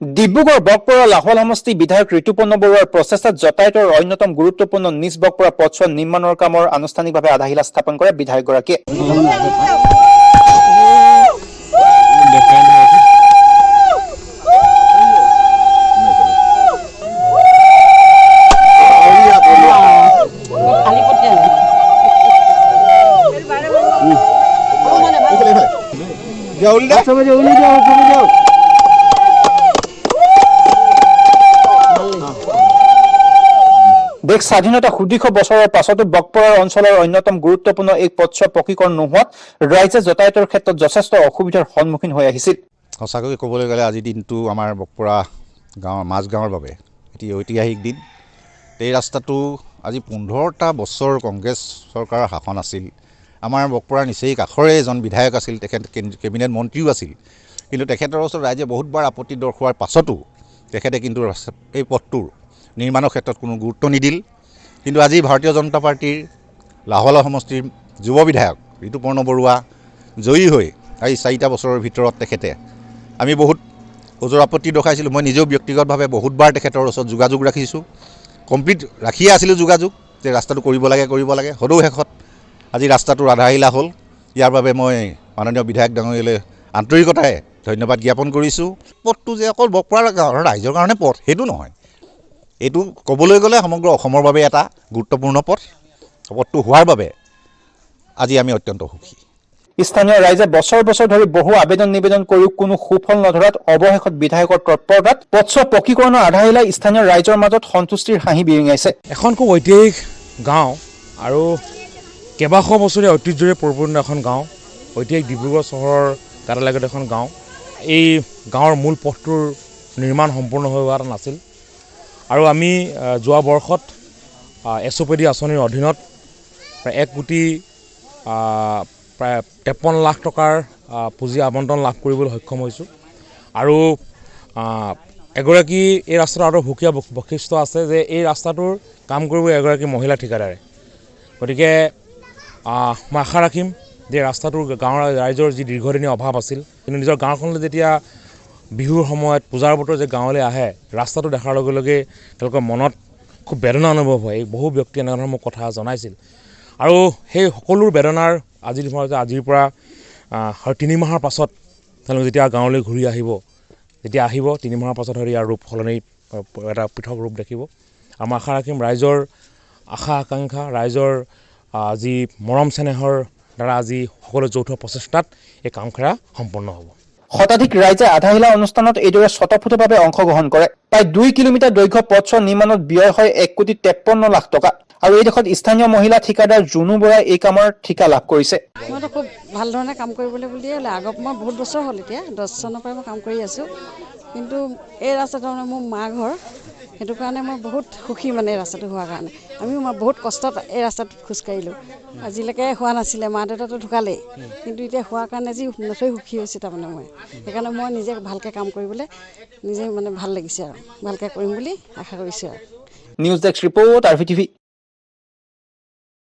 ডিব্ৰুগড় বকপৰৰ লাহোৱাল সমষ্টি বিধায়ক ঋতুপৰ্ণ বৰুৱাৰ প্ৰচেষ্টাত যাতায়াতৰ অন্যতম গুৰুত্বপূৰ্ণ নিজ বকপৰা পথছোৱা নিৰ্মাণৰ কামৰ আনুষ্ঠানিকভাৱে আধাৰশিলা স্থাপন কৰে বিধায়কগৰাকীয়ে। দেশ স্বাধীনতা সুদীৰ্ঘ বছৰৰ পাছতো বকপৰৰ অঞ্চলৰ অন্যতম গুৰুত্বপূৰ্ণ এই পথছোৱা পকীকৰণ নোহোৱাত ৰাইজে যাতায়াতৰ ক্ষেত্ৰত যথেষ্ট অসুবিধাৰ সন্মুখীন হৈ আহিছিল। সঁচাকৈ ক'বলৈ গ'লে আজিৰ দিনটো আমাৰ বকপৰা গাঁৱৰ মাজগাঁৱৰ বাবে এটি ঐতিহাসিক দিন। এই ৰাস্তাটো আজি 15টা বছৰ কংগ্ৰেছ চৰকাৰৰ শাসন আছিল। আমাৰ বকপৰাৰ নিচেই কাষৰে এজন বিধায়ক আছিল, তেখেত কেবিনেট মন্ত্ৰীও আছিল, কিন্তু তেখেতৰ ওচৰত ৰাইজে বহুতবাৰ আপত্তি দৰ্শোৱাৰ পাছতো তেখেতে কিন্তু এই পথটোৰ নিৰ্মাণৰ ক্ষেত্ৰত কোনো গুৰুত্ব নিদিল। কিন্তু আজি ভাৰতীয় জনতা পাৰ্টিৰ লাহোৱাল সমষ্টিৰ যুৱ বিধায়ক ঋতুপৰ্ণ বৰুৱা জয়ী হৈ আজি 4টা বছৰৰ ভিতৰত তেখেতে আমি বহুত ওজৰ আপত্তি দৰ্শাইছিলোঁ। মই নিজেও ব্যক্তিগতভাৱে বহুতবাৰ তেখেতৰ ওচৰত যোগাযোগ ৰাখিছোঁ, কমপ্লিট ৰাখিয়ে আছিলোঁ যোগাযোগ যে ৰাস্তাটো কৰিব লাগে। সদৌ শেষত আজি ৰাস্তাটোৰ আধাৰশিলা হ'ল। ইয়াৰ বাবে মই মাননীয় বিধায়ক ডাঙৰীয়ালৈ আন্তৰিকতাৰে ধন্যবাদ জ্ঞাপন কৰিছোঁ। পথটো যে অকল বকপৰা গাঁৱৰ ৰাইজৰ কাৰণে পথ সেইটো নহয়, এইটো ক'বলৈ গ'লে সমগ্ৰ অসমৰ বাবে এটা গুৰুত্বপূৰ্ণ পথটো হোৱাৰ বাবে আজি আমি অত্যন্ত সুখী। স্থানীয় ৰাইজে বছৰ বছৰ ধৰি বহু আবেদন নিবেদন কৰিও কোনো সুফল নধৰাত অৱশেষত বিধায়কৰ তৎপৰতাত পথছোৱা পকীকৰণৰ আধাৰশিলা স্থানীয় ৰাইজৰ মাজত সন্তুষ্টিৰ হাঁহি বিৰিঙাইছে। এখন খুব ঐতিহাসিক গাঁও আৰু কেইবাশ বছৰীয়া ঐতিহ্যৰে পৰিপূৰ্ণ এখন গাঁও, ঐতিহাসিক ডিব্ৰুগড় চহৰৰ গাতে লাগত এখন গাঁও। এই গাঁৱৰ মূল পথটোৰ নিৰ্মাণ সম্পূৰ্ণ হৈ হোৱা নাছিল আৰু আমি যোৱা বৰ্ষত SOPD আঁচনিৰ অধীনত প্ৰায় 1 কোটি প্ৰায় 53 লাখ টকাৰ পুঁজি আবণ্টন লাভ কৰিবলৈ সক্ষম হৈছোঁ। আৰু এগৰাকী এই ৰাস্তাটোৰ আৰু সুকীয়া বৈশিষ্ট্য আছে যে এই ৰাস্তাটোৰ কাম কৰিব এগৰাকী মহিলা ঠিকাদাৰে। গতিকে মই আশা ৰাখিম যে ৰাস্তাটোৰ গাঁৱৰ ৰাইজৰ যি দীৰ্ঘদিনীয়া অভাৱ আছিল, কিন্তু নিজৰ গাঁওখনলৈ যেতিয়া বিহুৰ সময়ত পূজাৰ বতৰ যে গাঁৱলৈ আহে, ৰাস্তাটো দেখাৰ লগে লগে তেওঁলোকৰ মনত খুব বেদনা অনুভৱ হয়। বহু ব্যক্তিয়ে এনেধৰণৰ মোক কথা জনাইছিল আৰু সেই সকলো বেদনাৰ আজিৰ পৰা 3 মাহৰ পাছত তেওঁলোকে যেতিয়া গাঁৱলৈ ঘূৰি আহিব, 3 মাহৰ পাছত হয়তো ইয়াৰ ৰূপ সলনি এটা পৃথক ৰূপ দেখিব। মই আশা ৰাখিম ৰাইজৰ আশা আকাংক্ষা, ৰাইজৰ যি মৰম চেনেহৰ দ্বাৰা আজি সকলো যৌথ প্ৰচেষ্টাত এই কামখেৰা সম্পন্ন হ'ব। শতাধিক ৰাইজে আধাৰশিলা অনুষ্ঠানত এইদৰে স্বতঃস্ফূৰ্তভাৱে অংশগ্ৰহণ কৰে। প্ৰায় 2 কিলোমিটাৰ দৈৰ্ঘ্য পথছোৱা নিৰ্মাণত ব্যয় হয় 1 কোটি 53 লাখ টকা আৰু এই দেশত স্থানীয় মহিলা ঠিকাদাৰ জুনু বৰাই এই কামৰ ঠিকা লাভ কৰিছে। মইতো খুব ভাল ধৰণে কাম কৰিবলৈ বুলিয়ে আগত মই বহুত বছৰ হ'ল, এতিয়া 10 চনৰ পৰাই মই কাম কৰি আছোঁ। কিন্তু এই ৰাস্তাটো মানে মোৰ মা ঘৰ, সেইটো কাৰণে মই বহুত সুখী মানে এই ৰাস্তাটো হোৱাৰ কাৰণে। মই বহুত কষ্টত এই ৰাস্তাটোত খোজকাঢ়িলোঁ, আজিলৈকে হোৱা নাছিলে। মা দেউতাটো ঢুকালেই, কিন্তু এতিয়া হোৱাৰ কাৰণে আজি নথৈ সুখী হৈছোঁ। তাৰমানে মই সেইকাৰণে মই নিজে ভালকৈ কাম কৰিবলৈ নিজে মানে ভাল লাগিছে আৰু ভালকৈ কৰিম বুলি আশা কৰিছোঁ আৰু। News desk report RVTV।